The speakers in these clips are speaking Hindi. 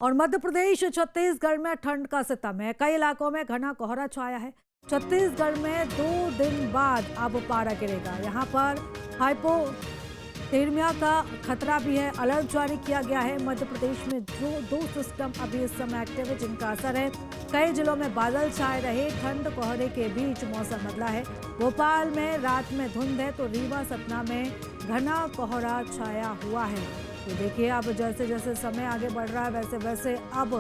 और मध्य प्रदेश छत्तीसगढ़ में ठंड का सितम है। कई इलाकों में घना कोहरा छाया है। छत्तीसगढ़ में 2 दिन बाद अब पारा गिरेगा। यहाँ पर हाइपोथर्मिया का खतरा भी है। अलर्ट जारी किया गया है। मध्य प्रदेश में जो 2 सिस्टम अभी इस समय एक्टिव है, जिनका असर है। कई जिलों में बादल छाए रहे। ठंड कोहरे के बीच मौसम बदला है। भोपाल में रात में धुंध है तो रीवा सतना में घना कोहरा छाया हुआ है। तो देखिए, अब जैसे जैसे समय आगे बढ़ रहा है वैसे वैसे अब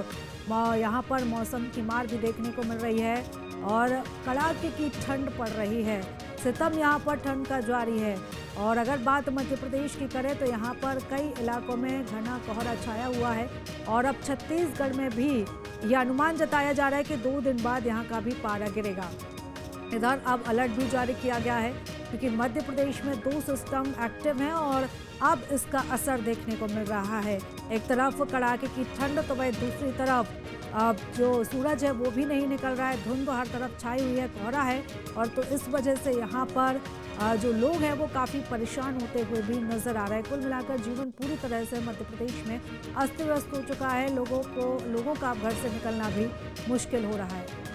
यहाँ पर मौसम की मार भी देखने को मिल रही है और कड़ाके की ठंड पड़ रही है। सितम यहाँ पर ठंड का जारी है। और अगर बात मध्य प्रदेश की करें तो यहाँ पर कई इलाकों में घना कोहरा छाया हुआ है और अब छत्तीसगढ़ में भी यह अनुमान जताया जा रहा है कि 2 दिन बाद यहाँ का भी पारा गिरेगा। इधर अब अलर्ट भी जारी किया गया है क्योंकि मध्य प्रदेश में 2 सिस्टम एक्टिव हैं और अब इसका असर देखने को मिल रहा है। एक तरफ कड़ाके की ठंड तो वही दूसरी तरफ अब जो सूरज है वो भी नहीं निकल रहा है। धुंध हर तरफ छाई हुई है, कोहरा है और तो इस वजह से यहाँ पर जो लोग हैं वो काफ़ी परेशान होते हुए भी नजर आ रहा है। कुल मिलाकर जीवन पूरी तरह से मध्य प्रदेश में अस्त व्यस्त हो चुका है। लोगों का घर से निकलना भी मुश्किल हो रहा है।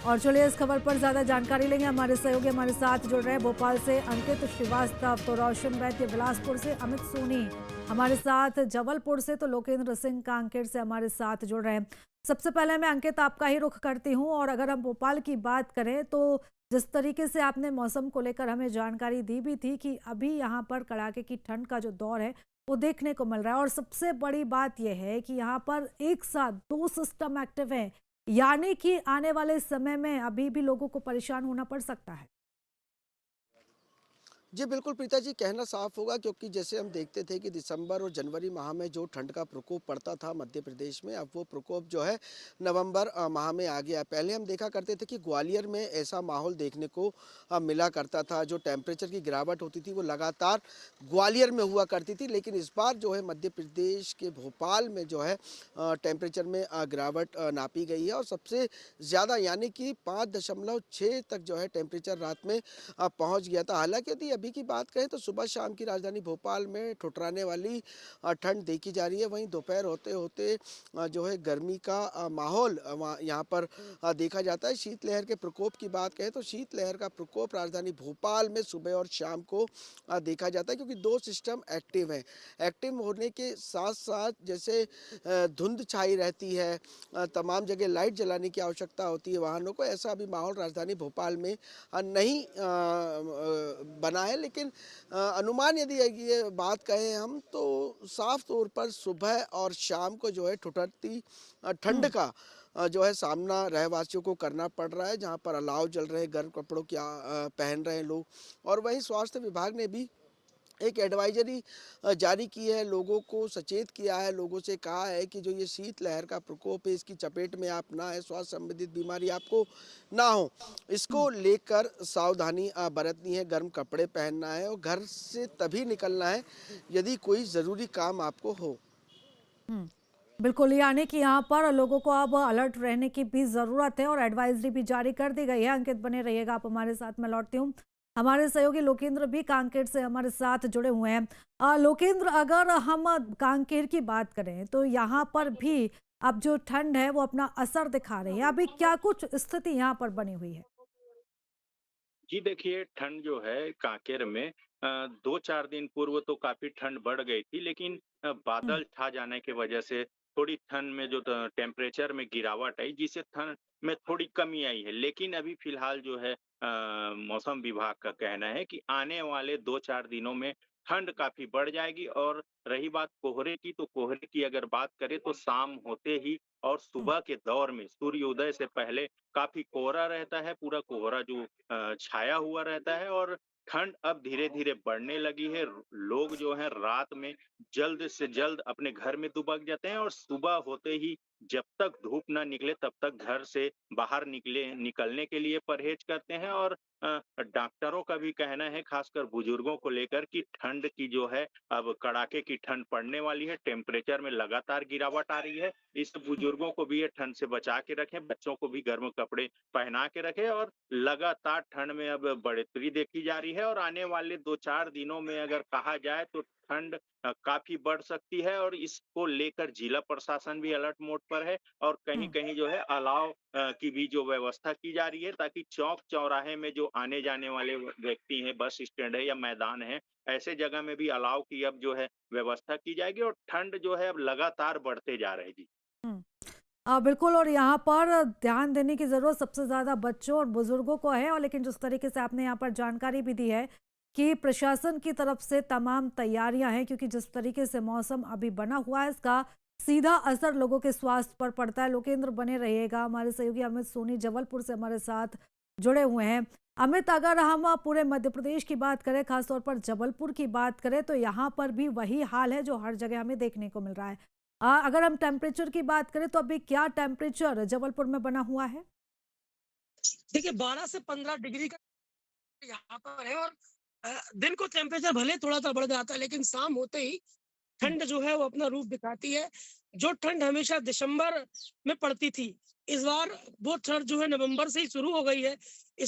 और चलिए इस खबर पर ज्यादा जानकारी लेंगे। हमारे सहयोगी हमारे साथ जुड़ रहे हैं भोपाल से अंकित श्रीवास्तव, तो रोशन वैद्य बिलासपुर से अमित सोनी हमारे साथ, जबलपुर से तो लोकेंद्र सिंह कांकेर से हमारे साथ जुड़ रहे हैं। सबसे पहले मैं अंकित आपका ही रुख करती हूँ और अगर हम भोपाल की बात करें तो जिस तरीके से आपने मौसम को लेकर हमें जानकारी दी भी थी कि अभी यहाँ पर कड़ाके की ठंड का जो दौर है वो देखने को मिल रहा है और सबसे बड़ी बात यह है कि यहाँ पर एक साथ 2 सिस्टम एक्टिव हैं, यानी कि आने वाले समय में अभी भी लोगों को परेशान होना पड़ सकता है। जी बिल्कुल प्रीता जी, कहना साफ होगा क्योंकि जैसे हम देखते थे कि दिसंबर और जनवरी माह में जो ठंड का प्रकोप पड़ता था मध्य प्रदेश में, अब वो प्रकोप जो है नवंबर माह में आ गया। पहले हम देखा करते थे कि ग्वालियर में ऐसा माहौल देखने को मिला करता था। जो टेम्परेचर की गिरावट होती थी वो लगातार ग्वालियर में हुआ करती थी, लेकिन इस बार जो है मध्य प्रदेश के भोपाल में जो है टेम्परेचर में गिरावट नापी गई है और सबसे ज़्यादा यानी कि 5.6 तक जो है टेम्परेचर रात में पहुंच गया था। हालांकि यदि अभी की बात करें तो सुबह शाम की राजधानी भोपाल में ठुठराने वाली ठंड देखी जा रही है। वहीं दोपहर होते होते जो है गर्मी का माहौल यहाँ पर देखा जाता है। शीतलहर के प्रकोप की बात करें तो शीतलहर का प्रकोप राजधानी भोपाल में सुबह और शाम को देखा जाता है क्योंकि 2 सिस्टम एक्टिव हैं। एक्टिव होने के साथ साथ जैसे धुंध छाई रहती है, तमाम जगह लाइट जलाने की आवश्यकता होती है वाहनों को, ऐसा अभी माहौल राजधानी भोपाल में नहीं बना है। लेकिन अनुमान यदि ये बात कहें हम तो साफ तौर पर सुबह और शाम को जो है ठुठरती ठंड हम्म। का जो है सामना रहवासियों को करना पड़ रहा है, जहां पर अलाव जल रहे, गर्म कपड़ों की पहन रहे हैं लोग। और वहीं स्वास्थ्य विभाग ने भी एक एडवाइजरी जारी की है, लोगों को सचेत किया है, लोगों से कहा है कि जो ये शीत लहर का प्रकोप है इसकी चपेट में आप ना आए, स्वास्थ्य संबंधित बीमारी आपको ना हो, इसको लेकर सावधानी बरतनी है, गर्म कपड़े पहनना है और घर से तभी निकलना है यदि कोई ज़रूरी काम आपको हो। हम्म। बिल्कुल, यानी कि यहाँ पर लोगों को अब अलर्ट रहने की भी जरूरत है और एडवाइजरी भी जारी कर दी गई है। अंकित बने रहिएगा आप हमारे साथ। मैं लौटती हूँ। हमारे सहयोगी लोकेंद्र भी कांकेर से हमारे साथ जुड़े हुए हैं। लोकेंद्र, अगर हम कांकेर की बात करें तो यहाँ पर भी अब जो ठंड है वो अपना असर दिखा रही है। अभी क्या कुछ स्थिति यहाँ पर बनी हुई है? जी देखिए, ठंड जो है कांकेर में 2-4 दिन पूर्व तो काफ़ी ठंड बढ़ गई थी, लेकिन हम्म। बादल छा जाने की वजह से थोड़ी ठंड में जो टेम्परेचर में गिरावट आई, जिससे ठंड में थोड़ी कमी आई है। लेकिन अभी फ़िलहाल जो है मौसम विभाग का कहना है कि आने वाले 2-4 दिनों में ठंड काफ़ी बढ़ जाएगी और रही बात कोहरे की, तो कोहरे की अगर बात करें तो शाम होते ही और हम्म। सुबह के दौर में सूर्योदय से पहले काफ़ी कोहरा रहता है, पूरा कोहरा जो छाया हुआ रहता है और ठंड अब धीरे-धीरे बढ़ने लगी है। लोग जो हैं रात में जल्द से जल्द अपने घर में दुबक जाते हैं और सुबह होते ही जब तक धूप ना निकले तब तक घर से बाहर निकलने के लिए परहेज करते हैं और डॉक्टरों का भी कहना है, खासकर बुजुर्गों को लेकर, कि ठंड की जो है अब कड़ाके की ठंड पड़ने वाली है, टेम्परेचर में लगातार गिरावट आ रही है। इस बुजुर्गों को भी ये ठंड से बचा के रखें, बच्चों को भी गर्म कपड़े पहना के रखे और लगातार ठंड में अब बढ़ोतरी देखी जा रही है और आने वाले 2-4 दिनों में अगर कहा जाए तो ठंड काफ़ी बढ़ सकती है और इसको लेकर जिला प्रशासन भी अलर्ट मोड पर है और हुँ। कहीं-कहीं जो है अलाव की भी जो व्यवस्था की जा रही है ताकि चौक-चौराहे में जो आने-जाने वाले व्यक्ति हैं, बस स्टैंड है या मैदान है, ऐसे जगह में भी अलाव की अब जो है व्यवस्था की जाएगी और ठंड जो है अब लगातार बढ़ते जा रहे हैं। जी। हुँ। बिल्कुल और यहाँ पर ध्यान देने की ज़रूरत सबसे ज़्यादा बच्चों और बुज़ुर्गों को है और लेकिन जिस तरीके से आपने यहाँ पर जानकारी भी दी है कि प्रशासन की तरफ से तमाम तैयारियां हैं क्योंकि जिस तरीके से मौसम अभी बना हुआ है इसका सीधा असर लोगों के स्वास्थ्य पर पड़ता है। लोकेंद्र बने रहिएगा, हमारे सहयोगी अमित सोनी जबलपुर से हमारे साथ जुड़े हुए हैं। अमित, अगर हम पूरे मध्य प्रदेश की बात करें, खासतौर पर जबलपुर की बात करें तो यहाँ पर भी वही हाल है जो हर जगह हमें देखने को मिल रहा है। अगर हम टेम्परेचर की बात करें तो अभी क्या टेम्परेचर जबलपुर में बना हुआ है? देखिए 12 से 15 डिग्री का यहाँ पर है और दिन को टेम्परेचर भले थोड़ा-सा बढ़ जाता है, लेकिन शाम होते ही हुँ, ठंड जो है वो अपना रूप दिखाती है। जो ठंड हमेशा दिसंबर में पड़ती थी, इस बार वो ठंड जो है नवंबर से ही शुरू हो गई है।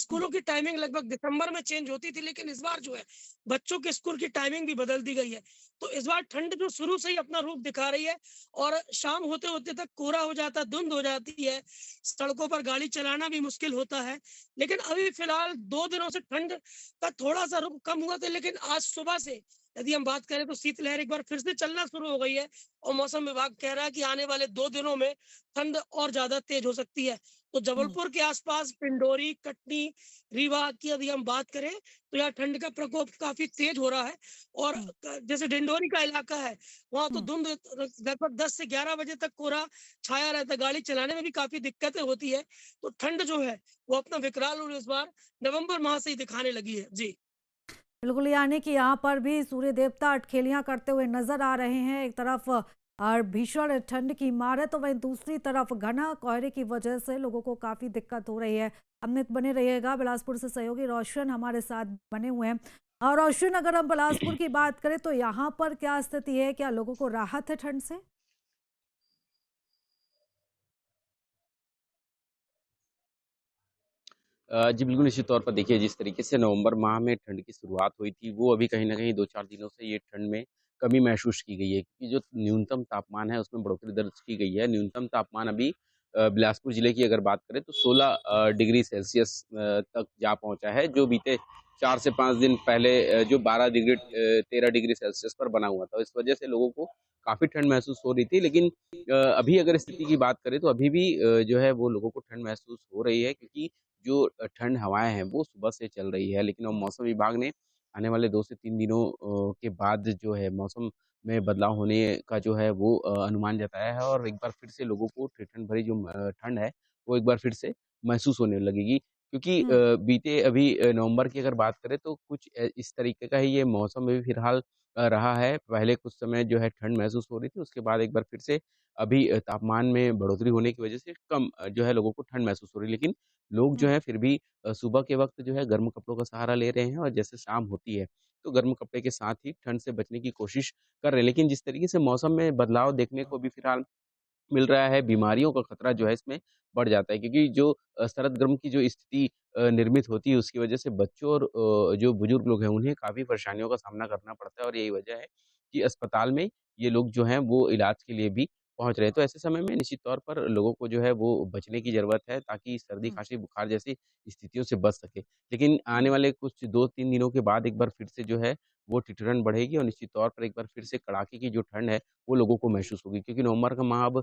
हुँ, स्कूलों की टाइमिंग लगभग दिसंबर में चेंज होती थी, लेकिन इस बार जो है बच्चों के स्कूल की टाइमिंग भी बदल दी गई है। तो इस बार ठंड जो शुरू से ही अपना रूप दिखा रही है और शाम होते-होते तक कोहरा हो जाता है, धुंध हो जाती है, सड़कों पर गाड़ी चलाना भी मुश्किल होता है। लेकिन अभी फिलहाल 2 दिनों से ठंड का थोड़ा-सा रुख कम हुआ था, लेकिन आज सुबह से यदि हम बात करें तो शीतलहर एक बार फिर से चलना शुरू हो गई है और मौसम विभाग कह रहा है कि आने वाले 2 दिनों में ठंड और ज़्यादा तेज हो सकती है। तो हुँ, जबलपुर के आस-पास पिंडोरी, कटनी, रीवा की यदि हम बात करें तो यहाँ ठंड का प्रकोप काफ़ी तेज हो रहा है और हुँ, क जैसे डिंडोरी का इलाका है, वहाँ तो हुँ। धुंध लगभग 10 से 11 बजे तक कोहरा छाया रहता है, गाड़ी चलाने में भी काफ़ी दिक्कतें होती है। तो ठंड जो है वो अपना विकराल रूप इस बार नवंबर माह से ही दिखाने लगी है। जी। बिल्कुल, यानी कि यहाँ पर भी सूर्य देवता अटखेलियाँ करते हुए नज़र आ रहे हैं। एक तरफ भीषण ठंड की मार है तो वहीं दूसरी तरफ घना कोहरे की वजह से लोगों को काफ़ी दिक्कत हो रही है। अमित बने रहिएगा, बिलासपुर से सहयोगी रोशन हमारे साथ बने हुए हैं। और रोशन, अगर हम बिलासपुर की बात करें तो यहाँ पर क्या स्थिति है? क्या लोगों को राहत है ठंड से? जी, बिल्कुल निश्चित तौर पर देखिए जिस तरीके से नवंबर माह में ठंड की शुरुआत हुई थी, वो अभी कहीं न कहीं 2-4 दिनों से ये ठंड में कमी महसूस की गई है क्योंकि जो न्यूनतम तापमान है उसमें बढ़ोतरी दर्ज की गई है। न्यूनतम तापमान अभी बिलासपुर जिले की अगर बात करें तो 16 डिग्री सेल्सियस तक जा पहुँचा है, जो बीते 4 से 5 दिन पहले जो 13 डिग्री सेल्सियस पर बना हुआ था। इस वजह से लोगों को काफ़ी ठंड महसूस हो रही थी लेकिन अभी अगर स्थिति की बात करें तो अभी भी जो है वो लोगों को ठंड महसूस हो रही है क्योंकि जो ठंड हवाएँ हैं वो सुबह से चल रही है, लेकिन अब मौसम विभाग ने आने वाले 2 से 3 दिनों के बाद जो है मौसम में बदलाव होने का जो है वो अनुमान जताया है और एक बार फिर से लोगों को ठिठुरन भरी जो ठंड है, वो एक बार फिर से महसूस होने लगेगी। क्योंकि हुँ, बीते अभी नवंबर की अगर बात करें तो कुछ इस तरीके का ही ये मौसम भी फिलहाल रहा है। पहले कुछ समय जो है ठंड महसूस हो रही थी, उसके बाद एक बार फिर से अभी तापमान में बढ़ोतरी होने की वजह से कम जो है लोगों को ठंड महसूस हो रही है। लेकिन लोग जो हुँ, हैं फिर भी सुबह के वक़्त जो है गर्म कपड़ों का सहारा ले रहे हैं और जैसे शाम होती है, तो गर्म कपड़े के साथ ही ठंड से बचने की कोशिश कर रहे हैं। लेकिन जिस तरीके से मौसम में बदलाव देखने को भी फिलहाल मिल रहा है, बीमारियों का खतरा जो है इसमें बढ़ जाता है क्योंकि जो सरद गर्म की जो स्थिति निर्मित होती है उसकी वजह से बच्चों और जो बुजुर्ग लोग हैं उन्हें काफ़ी परेशानियों का सामना करना पड़ता है और यही वजह है कि अस्पताल में ये लोग जो हैं वो इलाज के लिए भी पहुँच रहे हैं। तो ऐसे समय में निश्चित तौर पर लोगों को जो है वो बचने की ज़रूरत है ताकि सर्दी, हुँ, खाँसी, बुखार जैसी स्थितियों से बच सके। लेकिन आने हुँ, वाले कुछ 2-3 दिनों के बाद एक बार फिर से जो है वो ठिठुरन बढ़ेगी और निश्चित तौर पर एक बार फिर से कड़ाके की जो ठंड है वो लोगों को महसूस होगी क्योंकि नवंबर का माह अब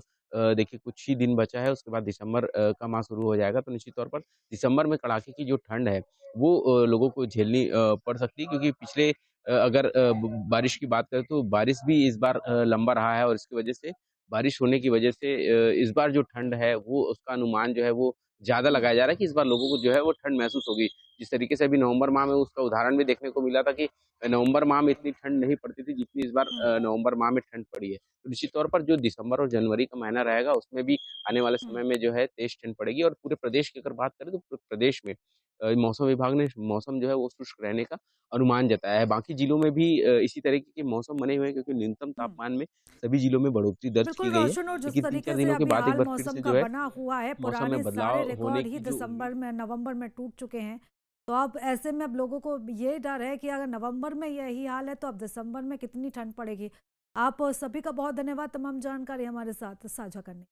देखिए कुछ ही दिन बचा है, उसके बाद दिसंबर का माह शुरू हो जाएगा, तो निश्चित तौर पर दिसंबर में कड़ाके की जो ठंड है, वो लोगों को झेलनी पड़ सकती है क्योंकि पिछले अगर ब बारिश की बात करें तो बारिश भी इस बार लंबा रहा है और इसकी वजह से बारिश होने की वजह से इस बार जो ठंड है, वो उसका अनुमान जो है वो ज़्यादा हुँ, लगाया जा रहा है कि इस बार लोगों को जो है वो ठंड महसूस होगी। जिस तरीके से अभी नवंबर माह में उसका उदाहरण भी देखने को मिला था कि नवंबर माह में इतनी ठंड नहीं पड़ती थी, जितनी इस बार हुँ, नवंबर माह में ठंड पड़ी है। तो निश्चित तौर पर जो दिसंबर और जनवरी का महीना रहेगा उसमें भी आने वाले हुँ। समय में जो है तेज़ ठंड पड़ेगी और पूरे प्रदेश की अगर बात करें तो पूरे प्रदेश में मौसम विभाग ने मौसम जो है वो शुष्क रहने का अनुमान जताया है। बाकी जिलों में भी इसी तरीके के मौसम बने हुए हैं क्योंकि न्यूनतम हुँ। तापमान में सभी जिलों में बढ़ोतरी दर्ज बिल्कुल की गई है। रोशन, और जिस लेकिन 3-4 तरीके से दिनों के अभी बाद एक हाल बार फिर मौसम से का जो है बना हुआ है, मौसम में पुराने सारे बदलाव होने रिकॉर्ड ही की जो उम्मीद दिसंबर में, नवंबर में टूट चुके हैं। तो अब ऐसे में अब लोगों को ये डर है कि अगर नवंबर में यही हाल है तो अब दिसंबर में कितनी ठंड पड़ेगी। आप सभी का बहुत धन्यवाद तमाम जानकारी हमारे साथ साझा करने